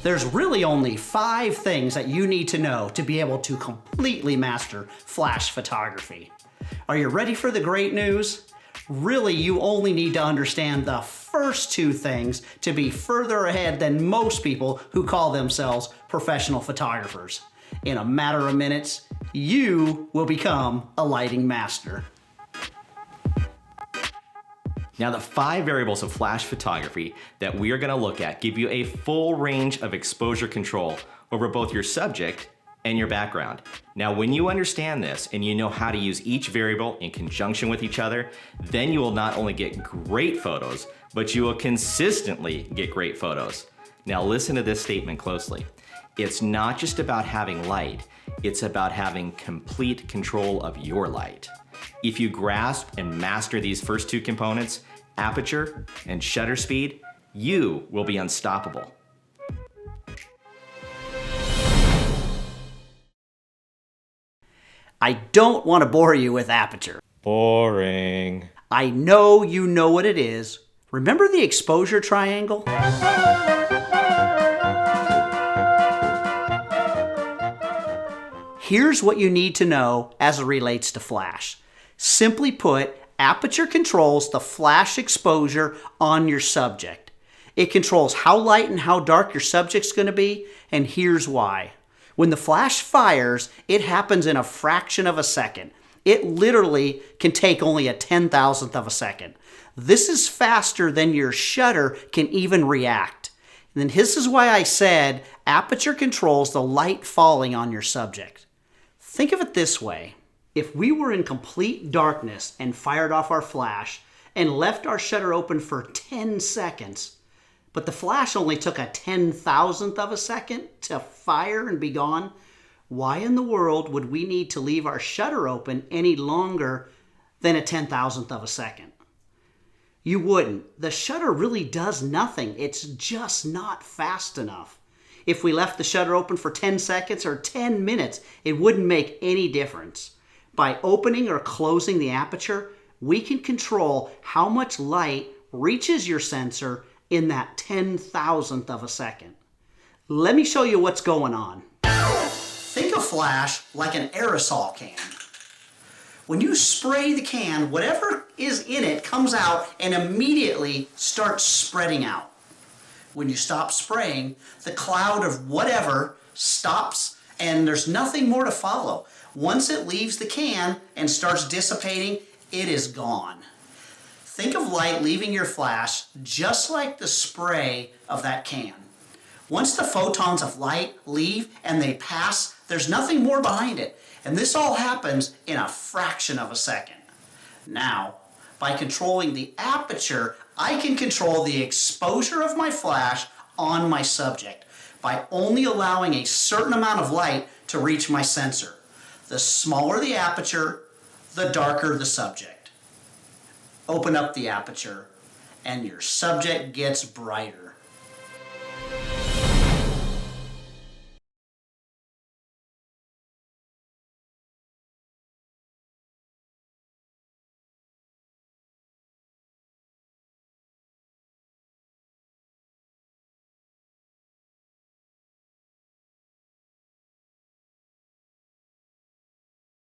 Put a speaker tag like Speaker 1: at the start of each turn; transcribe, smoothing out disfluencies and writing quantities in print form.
Speaker 1: There's really only 5 things that you need to know to be able to completely master flash photography. Are you ready for the great news? Really, you only need to understand the first 2 things to be further ahead than most people who call themselves professional photographers. In a matter of minutes, you will become a lighting master.
Speaker 2: Now, the 5 variables of flash photography that we are going to look at give you a full range of exposure control over both your subject and your background. Now, when you understand this and you know how to use each variable in conjunction with each other, then you will not only get great photos, but you will consistently get great photos. Now, listen to this statement closely. It's not just about having light, it's about having complete control of your light. If you grasp and master these first 2 components, aperture and shutter speed, you will be unstoppable.
Speaker 1: I don't want to bore you with aperture.
Speaker 2: Boring.
Speaker 1: I know you know what it is. Remember the exposure triangle? Here's what you need to know as it relates to flash. Simply put, aperture controls the flash exposure on your subject. It controls how light and how dark your subject's going to be, and here's why. When the flash fires, it happens in a fraction of a second. It literally can take only a 10,000th of a second. This is faster than your shutter can even react. And this is why I said aperture controls the light falling on your subject. Think of it this way. If we were in complete darkness and fired off our flash and left our shutter open for 10 seconds, but the flash only took a 10,000th of a second to fire and be gone, why in the world would we need to leave our shutter open any longer than a 10,000th of a second? You wouldn't. The shutter really does nothing. It's just not fast enough. If we left the shutter open for 10 seconds or 10 minutes, it wouldn't make any difference. By opening or closing the aperture, we can control how much light reaches your sensor in that 10,000th of a second. Let me show you what's going on. Think of flash like an aerosol can. When you spray the can, whatever is in it comes out and immediately starts spreading out. When you stop spraying, the cloud of whatever stops and there's nothing more to follow. Once it leaves the can and starts dissipating, it is gone. Think of light leaving your flash just like the spray of that can. Once the photons of light leave and they pass, there's nothing more behind it. And this all happens in a fraction of a second. Now, by controlling the aperture, I can control the exposure of my flash on my subject by only allowing a certain amount of light to reach my sensor. The smaller the aperture, the darker the subject. Open up the aperture, and your subject gets brighter.